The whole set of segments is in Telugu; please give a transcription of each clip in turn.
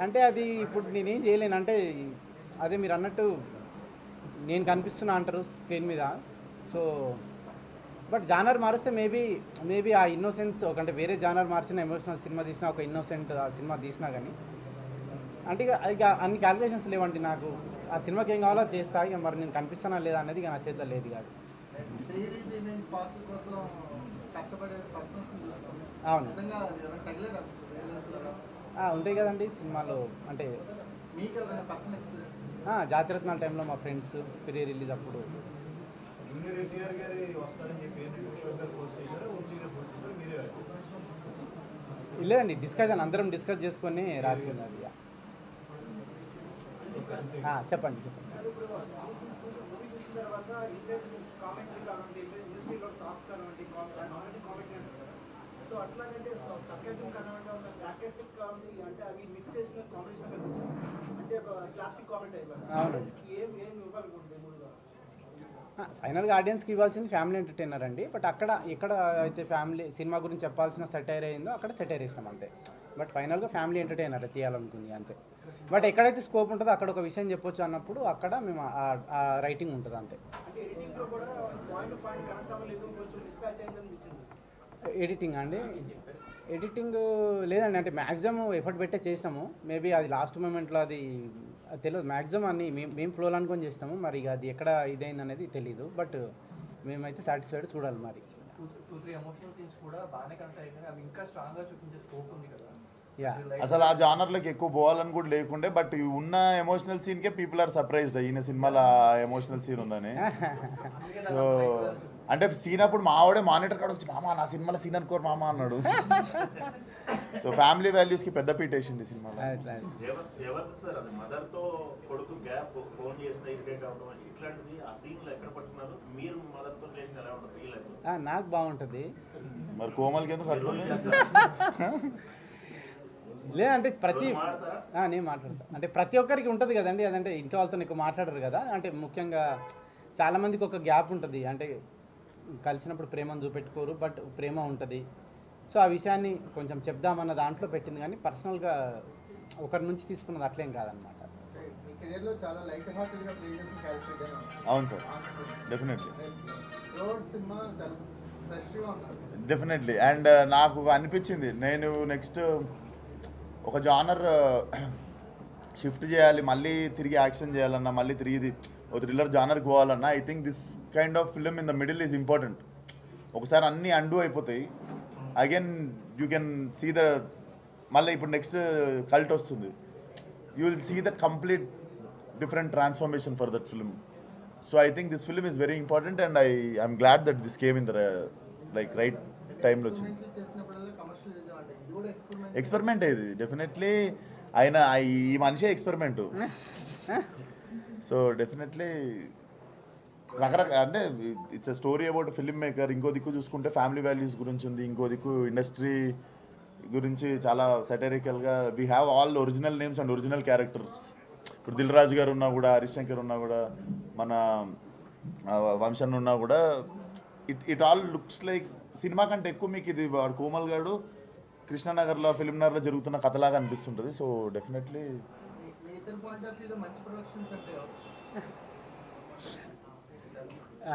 అంటే అది ఇప్పుడు నేనేం చేయలేను. అంటే అదే మీరు అన్నట్టు నేను కనిపిస్తున్నా అంటారు స్క్రీన్ మీద. సో బట్ జానర్ మారిస్తే మేబీ ఆ ఇన్నోసెన్స్ అంటే వేరే జానర్ మార్చిన ఎమోషనల్ సినిమా తీసినా, ఒక ఇన్నోసెంట్ ఆ సినిమా తీసినా కానీ అంటే ఇక అన్ని క్యాలిక్యులేషన్స్ లేవండి నాకు. ఆ సినిమాకి ఏం కావాలో అది చేస్తా. ఇక మరి నేను కనిపిస్తానా లేదా అనేది ఇక నా చేతిలో లేదు కాదు. అవును, ఉంటాయి కదండి సినిమాలు. అంటే జాతిరత్నాల టైంలో మా ఫ్రెండ్స్ ప్రీ రిలీజ్ అప్పుడు లేదండి, అందరం డిస్కస్ చేసుకొని రాసింది అది. చెప్పండి. సో అట్లాగంటే సర్కాజం కానివ్వండి, సార్కాస్టిక్ కామెడీ అంటే అవి మిక్స్ చేసిన కాంబినేషన్ కనిపించింది. అంటే ఒక స్లాప్స్టిక్ కామెడీ అయిపోయింది. ఏం ఇవ్వాలనుకుంటుంది మూడుగా? ఫైనల్గా ఆడియన్స్కి ఇవ్వాల్సింది ఫ్యామిలీ ఎంటర్టైనర్ అండి. బట్ ఇక్కడ అయితే ఫ్యామిలీ సినిమా గురించి చెప్పాల్సిన సెటైర్ అయిందో అక్కడ సెటైర్ వేసినాం అంతే. బట్ ఫైనల్గా ఫ్యామిలీ ఎంటర్టైనర్ తీయాలనుకుంది అంతే. బట్ ఎక్కడైతే స్కోప్ ఉంటుందో అక్కడ ఒక విషయం చెప్పొచ్చు అన్నప్పుడు అక్కడ మేము ఆ రైటింగ్ ఉంటుంది అంతే. ఎడిటింగ్ అండి, ఎడిటింగ్ లేదండి. అంటే మ్యాక్సిమం ఎఫర్ట్ పెట్టే చేసినాము. మేబీ అది లాస్ట్ మూమెంట్లో అది తెలియదు. మ్యాక్సిమం అన్ని మేము ఫ్లోలో అనుకొని చేసినాము. మరి ఇక అది ఎక్కడ ఇదైంది అనేది తెలీదు. బట్ మేమైతే సాటిస్ఫైడ్. చూడాలి మరి. 2-3 ఎమోషనల్ సీన్స్ కూడా బాగానే కనెక్ట్ అయ్యాయి. అవి ఇంకా స్ట్రాంగ్గా చూపించే స్కోప్ ఉంది కదా. అసలు ఆ జానర్లోకి ఎక్కువ పోవాలని కూడా లేకుండే. బట్ ఉన్న ఎమోషనల్ సీన్కే పీపుల్ ఆర్ సర్ప్రైజ్డ్. ఈయన సినిమాలో ఎమోషనల్ సీన్ ఉందని. సో అంటే సీన్ అప్పుడు మావాడే మానిటర్ కాడ వచ్చి మామ నా సినిమాలో సీన్ అనుకోరు మామ అన్నాడు. సో ఫ్యామిలీ వాల్యూస్కి పెద్ద పీట వేసింది సినిమాలో. నాకు బాగుంటుంది. మరి కోమల్కి ఎందుకు అట్లా లేదంటే నేను మాట్లాడతా. అంటే ప్రతి ఒక్కరికి ఉంటుంది కదండి. అదంటే ఇంట్లో వాళ్ళతో ఎక్కువ మాట్లాడరు కదా. అంటే ముఖ్యంగా చాలామందికి ఒక గ్యాప్ ఉంటుంది. అంటే కలిసినప్పుడు ప్రేమను చూపెట్టుకోరు, బట్ ప్రేమ ఉంటుంది. సో ఆ విషయాన్ని కొంచెం చెప్దామన్న దాంట్లో పెట్టింది. కానీ పర్సనల్గా ఒకరి నుంచి తీసుకున్నది అట్లేం కాదనమాట. అవును సార్, డెఫినెట్లీ. అండ్ నాకు అనిపించింది నేను నెక్స్ట్ ఒక జానర్ షిఫ్ట్ చేయాలి, మళ్ళీ తిరిగి యాక్షన్ చేయాలన్నా, మళ్ళీ తిరిగి ఒక థ్రిల్లర్ జానర్కి పోవాలన్నా, I think this kind of film in the middle is important. ఒకసారి అన్నీ అండూ అయిపోతాయి. Again you can see the మళ్ళీ ఇప్పుడు నెక్స్ట్ కల్ట్ వస్తుంది. You will see the complete different transformation for that film. So I think this film is very important and I'm glad that this came in the like right టైంలో వచ్చింది. ఎక్స్పెరిమెంట్ ఇది డెఫినెట్లీ. ఆయన ఈ మనిషే ఎక్స్పెరిమెంట్. సో డెఫినెట్లీ రకరకాల అంటే it's a story about film maker. ఇంకో దిక్కు చూసుకుంటే ఫ్యామిలీ వాల్యూస్ గురించి ఉంది. ఇంకో దిక్కు ఇండస్ట్రీ గురించి చాలా సెటరికల్గా. We have all original names and original characters. ఇప్పుడు దిల్ రాజు గారు ఉన్నా కూడా, హరీష్ శంకర్ ఉన్నా కూడా, మన వంశన్ ఉన్నా కూడా, it all looks like cinema కంటే ఎక్కువ మీకు ఇది వాడు కోమల్ గారు కృష్ణానగర్లో ఫిల్మ్నగర్లో జరుగుతున్న కథలాగా అనిపిస్తుంటుంది. సో డెఫినెట్లీ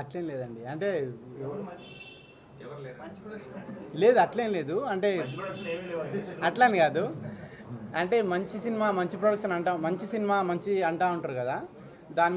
అట్లేం లేదండి. అంటే లేదు, అట్లేం లేదు. అంటే అట్లని కాదు. అంటే మంచి సినిమా మంచి ప్రొడక్షన్ అంటా, మంచి సినిమా మంచి అంటా ఉంటారు కదా. దాని మీద